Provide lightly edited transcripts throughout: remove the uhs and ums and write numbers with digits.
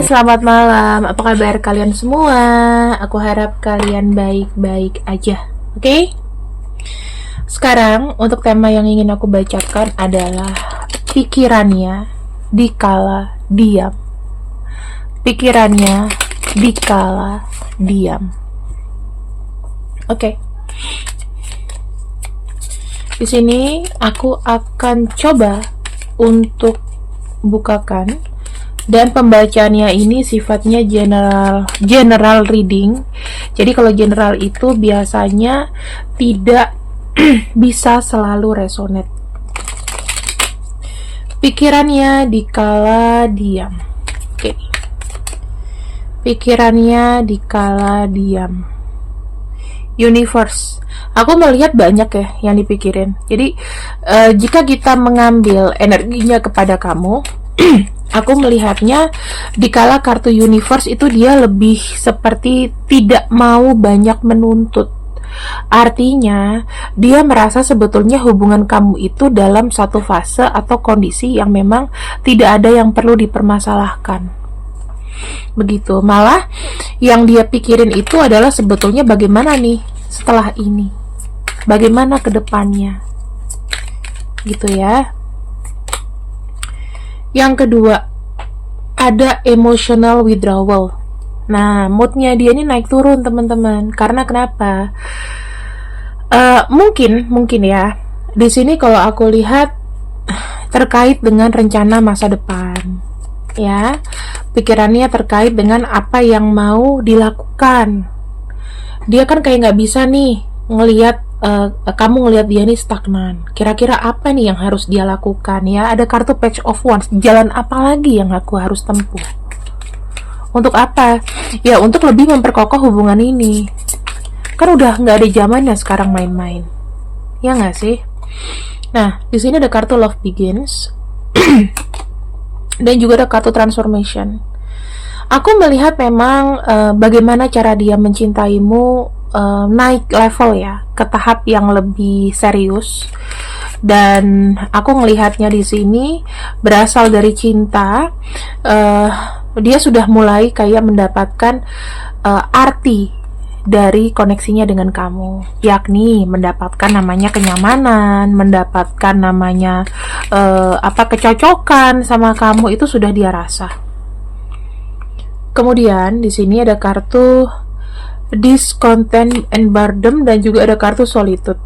selamat malam. Apa kabar kalian semua? Aku harap kalian baik-baik aja. Oke? Sekarang untuk tema yang ingin aku bacakan adalah pikirannya dikala diam. Pikirannya dikala diam. Oke. Di sini aku akan coba untuk bukakan, dan pembacaannya ini sifatnya general reading. Jadi kalau general itu biasanya tidak bisa selalu resonate. Pikirannya dikala diam. Oke. Pikirannya dikala diam. Universe. Aku melihat banyak ya yang dipikirin. Jadi jika kita mengambil energinya kepada kamu, aku melihatnya dikala kartu universe itu dia lebih seperti tidak mau banyak menuntut. Artinya dia merasa sebetulnya hubungan kamu itu dalam satu fase atau kondisi yang memang tidak ada yang perlu dipermasalahkan. Begitu. Malah yang dia pikirin itu adalah sebetulnya bagaimana nih setelah ini, bagaimana ke depannya, gitu ya. Yang kedua, ada emotional withdrawal. Nah, moodnya dia ini naik turun teman-teman. Karena kenapa? Mungkin ya. Di sini kalau aku lihat terkait dengan rencana masa depan, ya. Pikirannya terkait dengan apa yang mau dilakukan. Dia kan kayak nggak bisa nih ngelihat kamu ngelihat dia nih stagnan. Kira-kira apa nih yang harus dia lakukan ya? Ada kartu Page of Wands. Jalan apa lagi yang aku harus tempuh? Untuk apa? Ya untuk lebih memperkokoh hubungan ini. Kan udah nggak ada zamannya sekarang main-main. Ya nggak sih? Nah di sini ada kartu Love Begins dan juga ada kartu Transformation. Aku melihat memang bagaimana cara dia mencintaimu naik level ya, ke tahap yang lebih serius. Dan aku melihatnya di sini berasal dari cinta. Dia sudah mulai kayak mendapatkan arti dari koneksinya dengan kamu, yakni mendapatkan namanya kenyamanan, mendapatkan namanya kecocokan sama kamu, itu sudah dia rasa. Kemudian di sini ada kartu Discontent and Boredom dan juga ada kartu Solitude.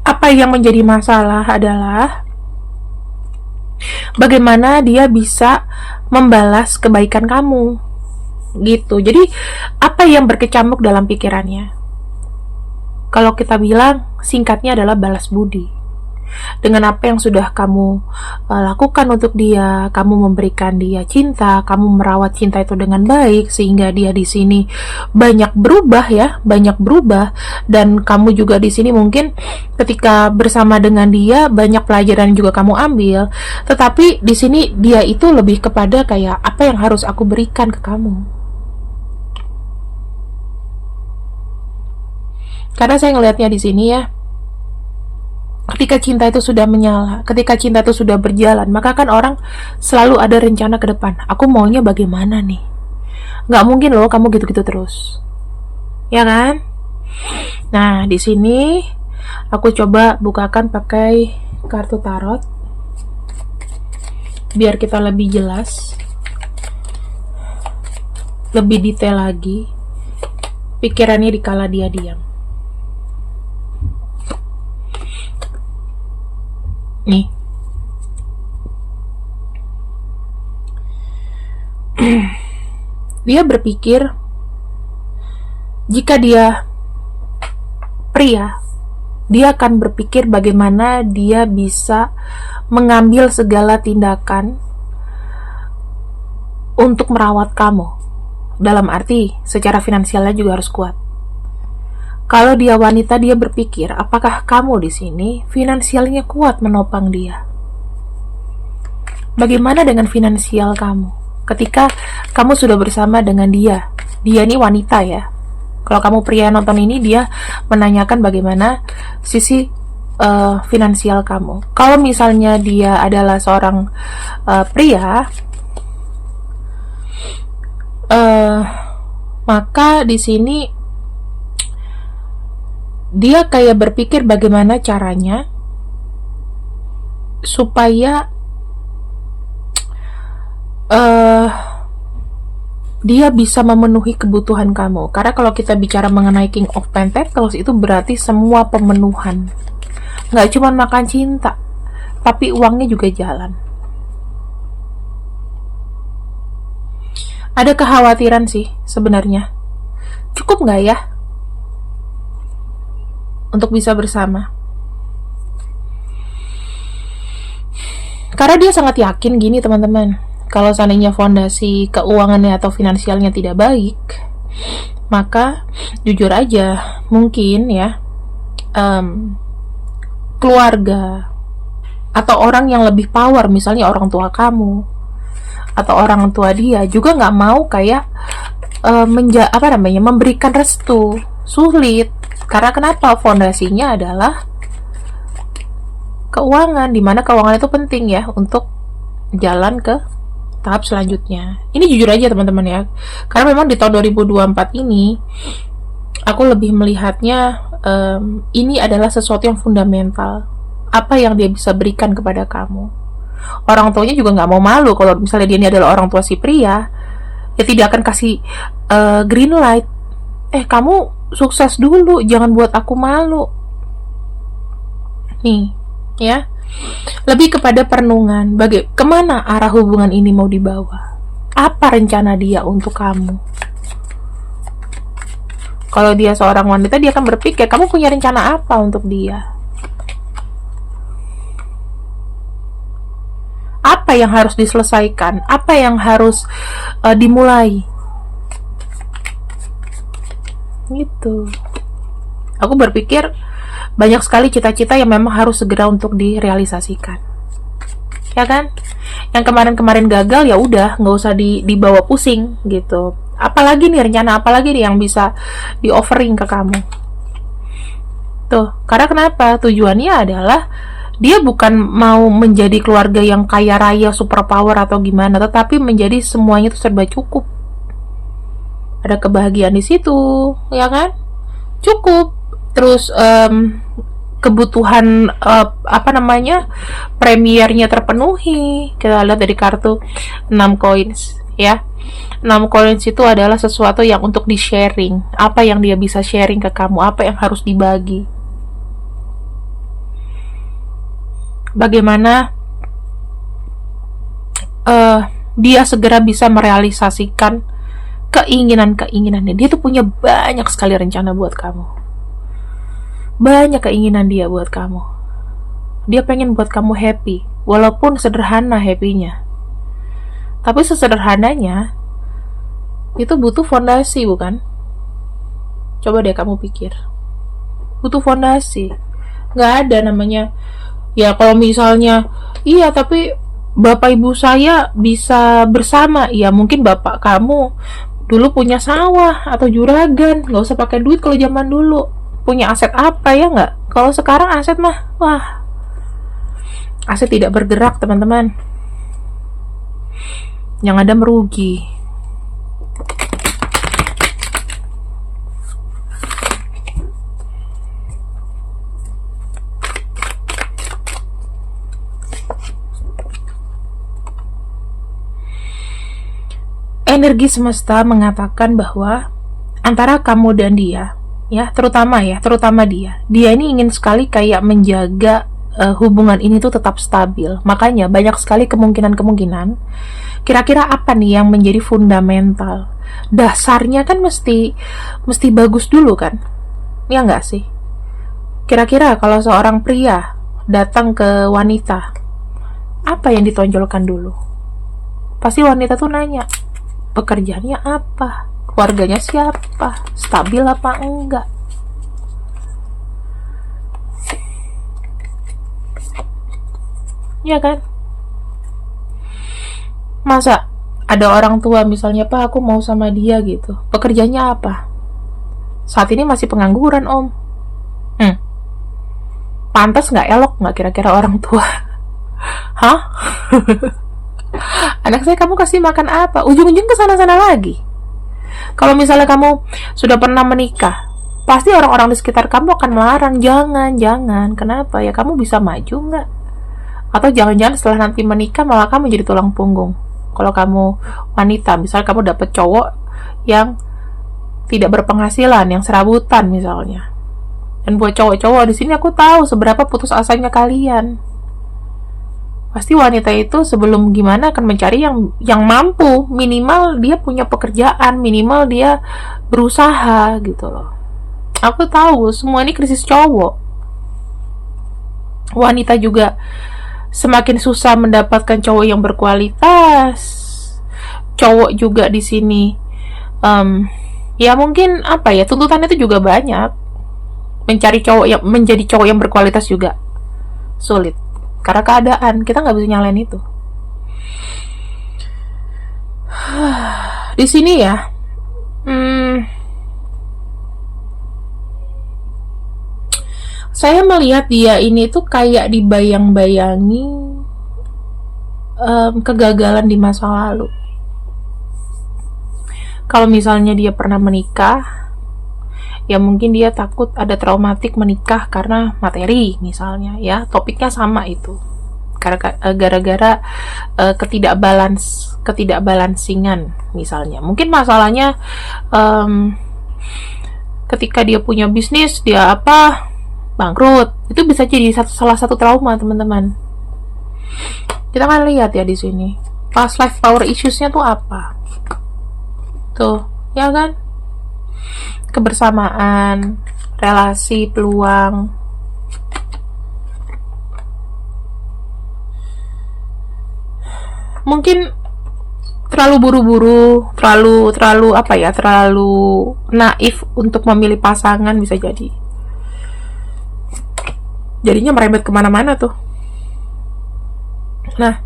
Apa yang menjadi masalah adalah bagaimana dia bisa membalas kebaikan kamu, gitu. Jadi apa yang berkecamuk dalam pikirannya? Kalau kita bilang singkatnya adalah balas budi. Dengan apa yang sudah kamu lakukan untuk dia, kamu memberikan dia cinta, kamu merawat cinta itu dengan baik sehingga dia di sini banyak berubah ya, banyak berubah. Dan kamu juga di sini mungkin ketika bersama dengan dia banyak pelajaran juga kamu ambil. Tetapi di sini dia itu lebih kepada kayak apa yang harus aku berikan ke kamu. Karena saya ngelihatnya di sini ya, ketika cinta itu sudah menyala, ketika cinta itu sudah berjalan, maka kan orang selalu ada rencana ke depan. Aku maunya bagaimana nih? Nggak mungkin loh kamu gitu-gitu terus, ya kan? Nah, di sini aku coba bukakan pakai kartu tarot, biar kita lebih jelas, lebih detail lagi. Pikirannya dikala dia diam. Nih. Dia berpikir jika dia pria, dia akan berpikir bagaimana dia bisa mengambil segala tindakan untuk merawat kamu. Dalam arti secara finansialnya juga harus kuat. Kalau dia wanita, dia berpikir, apakah kamu di sini finansialnya kuat menopang dia? Bagaimana dengan finansial kamu? Ketika kamu sudah bersama dengan dia ini wanita ya. Kalau kamu pria nonton ini, dia menanyakan bagaimana sisi finansial kamu. Kalau misalnya dia adalah seorang pria, eh maka di sini dia kayak berpikir bagaimana caranya supaya eh dia bisa memenuhi kebutuhan kamu. Karena kalau kita bicara mengenai King of Pentacles, itu berarti semua pemenuhan. Nggak cuma makan cinta, tapi uangnya juga jalan. Ada kekhawatiran sih sebenarnya. Cukup nggak ya untuk bisa bersama? Karena dia sangat yakin gini teman-teman, kalau seandainya fondasi keuangannya atau finansialnya tidak baik, maka jujur aja mungkin ya keluarga atau orang yang lebih power, misalnya orang tua kamu atau orang tua dia juga nggak mau kayak memberikan restu. Sulit. Karena kenapa? Fondasinya adalah keuangan, dimana keuangan itu penting ya untuk jalan ke tahap selanjutnya. Ini jujur aja teman-teman ya, karena memang di tahun 2024 ini aku lebih melihatnya ini adalah sesuatu yang fundamental. Apa yang dia bisa berikan kepada kamu. Orang tuanya juga nggak mau malu kalau misalnya dia ini adalah orang tua si pria, ya tidak akan kasih green light. Kamu sukses dulu, jangan buat aku malu. Nih ya, lebih kepada perenungan, kemana arah hubungan ini mau dibawa, apa rencana dia untuk kamu. Kalau dia seorang wanita, dia akan berpikir kamu punya rencana apa untuk dia, apa yang harus diselesaikan, apa yang harus dimulai gitu. Aku berpikir banyak sekali cita-cita yang memang harus segera untuk direalisasikan, ya kan? Yang kemarin-kemarin gagal ya udah nggak usah dibawa pusing gitu. Apalagi nih rencana, apalagi nih yang bisa di offering ke kamu tuh. Karena kenapa? Tujuannya adalah dia bukan mau menjadi keluarga yang kaya raya, super power atau gimana, tetapi menjadi semuanya itu serba cukup. Ada kebahagiaan di situ, ya kan? Cukup. Terus kebutuhan premiernya terpenuhi. Kita lihat dari kartu 6 coins ya. 6 coins itu adalah sesuatu yang untuk di sharing. Apa yang dia bisa sharing ke kamu, apa yang harus dibagi. Bagaimana dia segera bisa merealisasikan keinginan-keinginannya. Dia tuh punya banyak sekali rencana buat kamu. Banyak keinginan dia buat kamu. Dia pengen buat kamu happy, walaupun sederhana happy-nya. Tapi sesederhananya itu butuh fondasi, bukan? Coba deh kamu pikir. Butuh fondasi. Gak ada namanya, ya kalau misalnya, iya tapi bapak ibu saya bisa bersama. Ya mungkin bapak kamu dulu punya sawah atau juragan, gak usah pakai duit kalau zaman dulu. Punya aset apa ya nggak? Kalau sekarang aset mah, wah, aset tidak bergerak teman-teman. Yang ada merugi. Energi semesta mengatakan bahwa antara kamu dan dia, ya terutama dia ini ingin sekali kayak menjaga hubungan ini tuh tetap stabil. Makanya banyak sekali kemungkinan kira-kira apa nih yang menjadi fundamental. Dasarnya kan mesti bagus dulu kan, ya nggak sih? Kira-kira kalau seorang pria datang ke wanita, apa yang ditonjolkan dulu? Pasti wanita tuh nanya, pekerjaannya apa, keluarganya siapa, stabil apa enggak. Ya kan? Masa ada orang tua misalnya, Pak aku mau sama dia gitu, pekerjaannya apa? Saat ini masih pengangguran om. Pantas nggak, elok nggak kira-kira orang tua? Hah? Anak saya kamu kasih makan apa? Ujung-ujung kesana-sana lagi. Kalau misalnya kamu sudah pernah menikah, pasti orang-orang di sekitar kamu akan melarang, jangan. Kenapa? Ya kamu bisa maju nggak? Atau jangan-jangan setelah nanti menikah malah kamu jadi tulang punggung. Kalau kamu wanita, misalnya kamu dapet cowok yang tidak berpenghasilan, yang serabutan misalnya. Dan buat cowok-cowok di sini aku tahu seberapa putus asanya kalian. Pasti wanita itu sebelum gimana akan mencari yang mampu, minimal dia punya pekerjaan, minimal dia berusaha gitu loh. Aku tahu semua ini krisis cowok. Wanita juga semakin susah mendapatkan cowok yang berkualitas. Cowok juga di sini, ya mungkin apa ya, tuntutannya itu juga banyak. Mencari cowok yang menjadi cowok yang berkualitas juga sulit. Karena keadaan kita nggak bisa nyalain itu. Di sini ya, saya melihat dia ini tuh kayak dibayang-bayangi kegagalan di masa lalu. Kalau misalnya dia pernah menikah, ya mungkin dia takut ada traumatik menikah karena materi misalnya, ya topiknya sama itu. Gara-gara ketidakbalansingan misalnya. Mungkin masalahnya ketika dia punya bisnis, dia bangkrut, itu bisa jadi salah satu trauma, teman-teman. Kita kan lihat ya di sini past life power issues-nya tuh apa, tuh ya kan, kebersamaan, relasi, peluang. Mungkin terlalu buru-buru, terlalu naif untuk memilih pasangan, bisa jadi. Jadinya merembet kemana-mana tuh. Nah,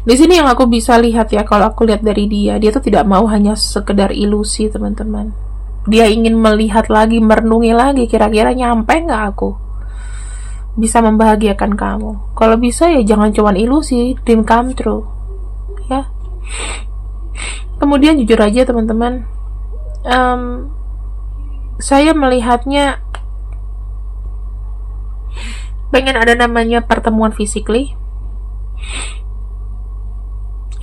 di sini yang aku bisa lihat ya, kalau aku lihat dari dia tuh tidak mau hanya sekedar ilusi, teman-teman. Dia ingin melihat lagi, merenungi lagi, kira-kira nyampe nggak aku bisa membahagiakan kamu. Kalau bisa ya jangan cuma ilusi, dream come true, ya. Kemudian jujur aja teman-teman, saya melihatnya pengen ada namanya pertemuan physically,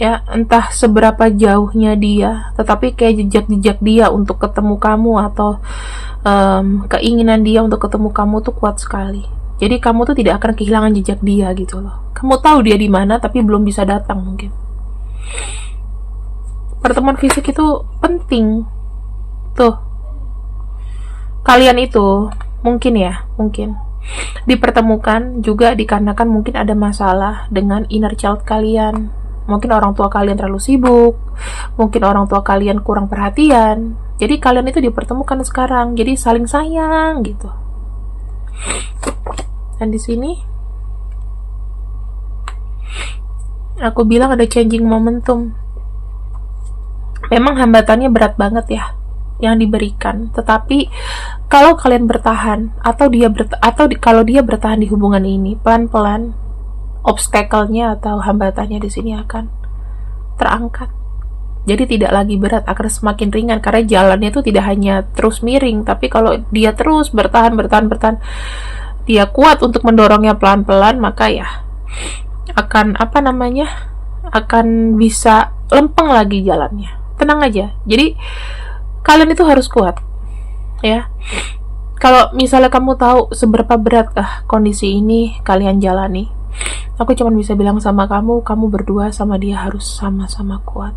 ya, entah seberapa jauhnya dia, tetapi kayak jejak-jejak dia untuk ketemu kamu, atau keinginan dia untuk ketemu kamu tuh kuat sekali. Jadi kamu tuh tidak akan kehilangan jejak dia gitu loh. Kamu tahu dia di mana tapi belum bisa datang mungkin. Pertemuan fisik itu penting tuh. Kalian itu mungkin dipertemukan juga dikarenakan mungkin ada masalah dengan inner child kalian. Mungkin orang tua kalian terlalu sibuk, mungkin orang tua kalian kurang perhatian. Jadi kalian itu dipertemukan sekarang, jadi saling sayang gitu. Dan di sini aku bilang ada changing momentum. Memang hambatannya berat banget ya yang diberikan, tetapi kalau kalian bertahan, atau kalau dia bertahan di hubungan ini, pelan-pelan obstacle-nya atau hambatannya di sini akan terangkat. Jadi tidak lagi berat, akan semakin ringan, karena jalannya itu tidak hanya terus miring, tapi kalau dia terus bertahan, dia kuat untuk mendorongnya pelan-pelan, maka ya akan akan bisa lempeng lagi jalannya. Tenang aja. Jadi kalian itu harus kuat, ya. Kalau misalnya kamu tahu seberapa berat kondisi ini kalian jalani, aku cuma bisa bilang sama kamu berdua sama dia harus sama-sama kuat.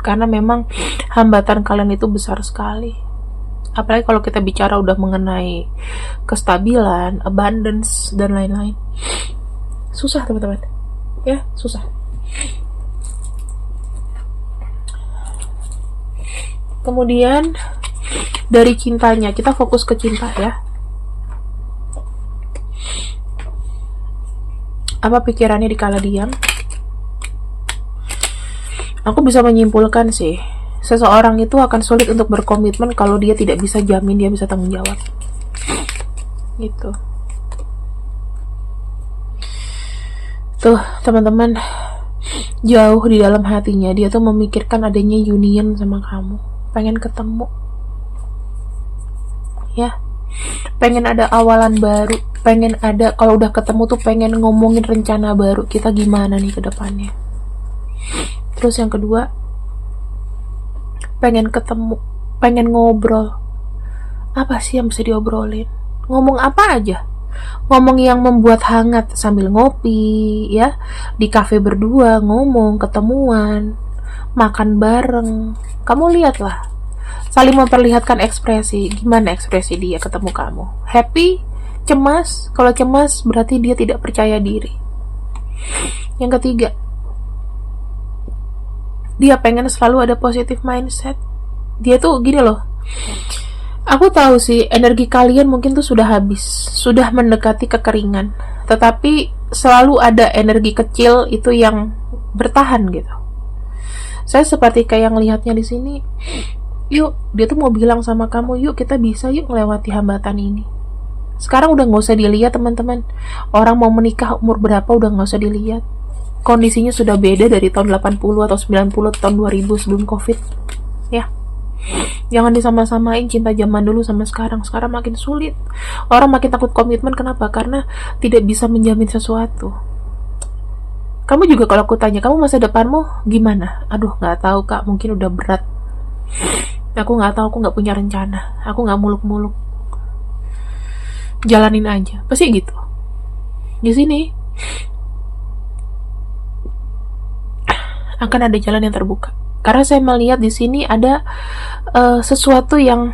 Karena memang hambatan kalian itu besar sekali. Apalagi kalau kita bicara udah mengenai kestabilan, abundance, dan lain-lain. Susah teman-teman, ya, susah. Kemudian dari cintanya, kita fokus ke cinta ya. Apa pikirannya di kala diam? Aku bisa menyimpulkan sih, seseorang itu akan sulit untuk berkomitmen kalau dia tidak bisa jamin dia bisa tanggung jawab. Gitu. Tuh, teman-teman, jauh di dalam hatinya dia tuh memikirkan adanya union sama kamu. pengen ketemu, ya, pengen ada awalan baru, pengen ada, kalau udah ketemu tuh pengen ngomongin rencana baru kita gimana nih ke depannya. Terus yang kedua, pengen ketemu, pengen ngobrol. Apa sih yang bisa diobrolin? Ngomong apa aja, ngomong yang membuat hangat sambil ngopi, ya, di kafe berdua ngomong, ketemuan, makan bareng. Kamu lihatlah, saling memperlihatkan ekspresi. Gimana ekspresi dia ketemu kamu? Happy? Cemas? Kalau cemas berarti dia tidak percaya diri. Yang ketiga, dia pengen selalu ada positive mindset. Dia tuh gini loh, aku tahu sih energi kalian mungkin tuh sudah habis, sudah mendekati kekeringan, tetapi selalu ada energi kecil itu yang bertahan gitu. Saya seperti kayak ngelihatnya di sini. Yuk, dia tuh mau bilang sama kamu, yuk kita bisa yuk melewati hambatan ini. Sekarang udah nggak usah dilihat teman-teman. Orang mau menikah umur berapa udah nggak usah dilihat. Kondisinya sudah beda dari tahun 80 atau 90 atau tahun 2000 sebelum COVID. Ya. Jangan disama-samain cinta zaman dulu sama sekarang. Sekarang makin sulit. Orang makin takut komitmen. Kenapa? Karena tidak bisa menjamin sesuatu. Kamu juga kalau aku tanya, kamu masa depanmu gimana? Aduh, nggak tahu kak. Mungkin udah berat. Aku nggak tahu. Aku nggak punya rencana. Aku nggak muluk-muluk. Jalanin aja. Pasti gitu. Di sini akan ada jalan yang terbuka. Karena saya melihat di sini ada sesuatu yang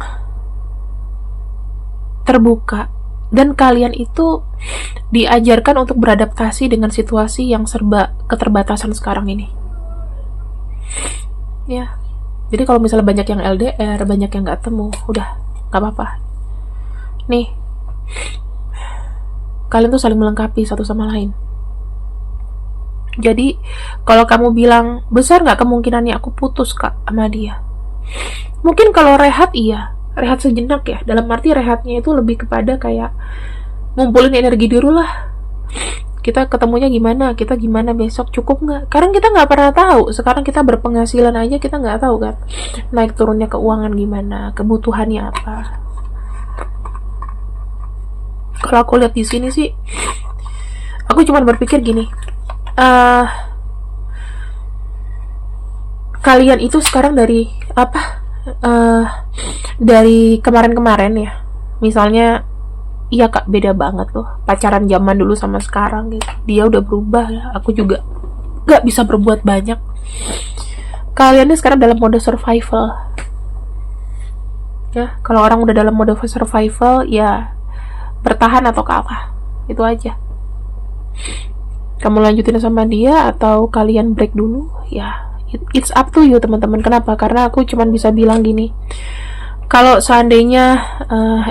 terbuka dan kalian itu diajarkan untuk beradaptasi dengan situasi yang serba keterbatasan sekarang ini. Ya. Jadi kalau misalnya banyak yang LDR, banyak yang nggak temu, udah nggak apa-apa. Nih, kalian tuh saling melengkapi satu sama lain. Jadi kalau kamu bilang besar nggak kemungkinannya aku putus kak sama dia, mungkin kalau rehat iya, rehat sejenak ya. Dalam arti rehatnya itu lebih kepada kayak ngumpulin energi dulu lah. Kita ketemunya gimana, kita gimana besok, cukup nggak? Karena kita nggak pernah tahu. Sekarang kita berpenghasilan aja kita nggak tahu kan, naik turunnya keuangan gimana, kebutuhannya apa. Kalau aku lihat di sini sih, aku cuma berpikir gini. Kalian itu sekarang dari apa? Dari kemarin-kemarin ya. Misalnya, iya kak, beda banget loh. Pacaran zaman dulu sama sekarang gitu. Dia udah berubah ya. Aku juga gak bisa berbuat banyak. Kalian ini sekarang dalam mode survival. Ya, kalau orang udah dalam mode survival, ya bertahan atau kalah. Itu aja. Kamu lanjutin sama dia atau kalian break dulu, ya it's up to you teman-teman. Kenapa? Karena aku cuma bisa bilang gini, kalau seandainya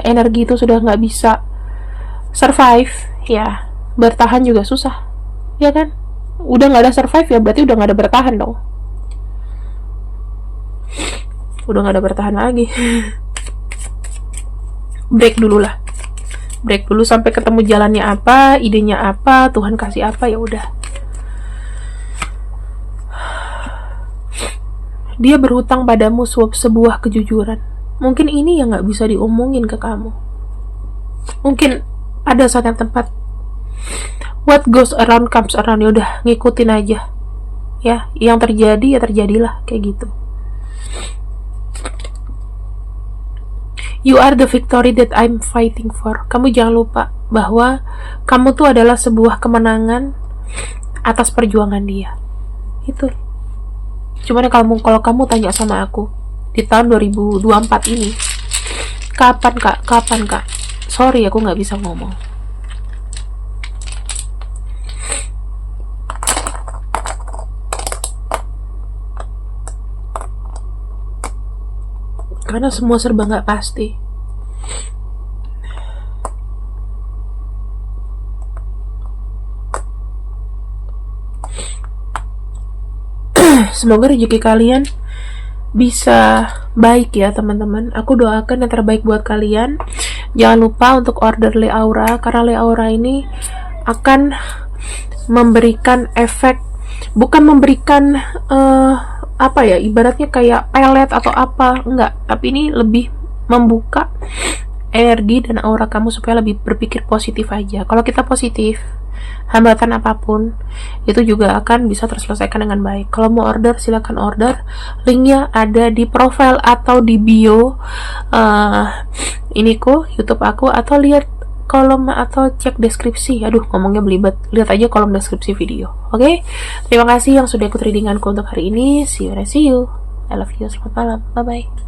energi itu sudah nggak bisa survive, ya bertahan juga susah, ya kan? Udah nggak ada survive ya berarti udah nggak ada bertahan dong. Udah nggak ada bertahan lagi. Break dulu lah. Break dulu sampai ketemu jalannya apa, idenya apa, Tuhan kasih apa, ya udah. Dia berhutang padamu sebuah kejujuran. Mungkin ini yang nggak bisa diomongin ke kamu. Mungkin ada saat yang tepat. What goes around comes around. Ya udah, ngikutin aja. Ya, yang terjadi ya terjadilah kayak gitu. You are the victory that I'm fighting for. Kamu jangan lupa bahwa kamu tuh adalah sebuah kemenangan atas perjuangan dia. Itu. Cuman kalau kamu tanya sama aku di tahun 2024 ini, kapan kak? Kapan kak? Sorry, aku nggak bisa ngomong. Karena semua serba nggak pasti. Semoga rezeki kalian bisa baik ya teman-teman. Aku doakan yang terbaik buat kalian. Jangan lupa untuk order Le Aura, karena Le Aura ini akan memberikan efek, bukan memberikan apa ya, ibaratnya kayak pelet atau apa, enggak, tapi ini lebih membuka energi dan aura kamu supaya lebih berpikir positif aja. Kalau kita positif, hambatan apapun itu juga akan bisa terselesaikan dengan baik. Kalau mau order silakan order, linknya ada di profile atau di bio YouTube aku, atau lihat kolom atau cek deskripsi. Aduh, ngomongnya belibet, lihat aja kolom deskripsi video. Oke, terima kasih yang sudah ikut readinganku untuk hari ini. See you, I love you, selamat malam, bye bye.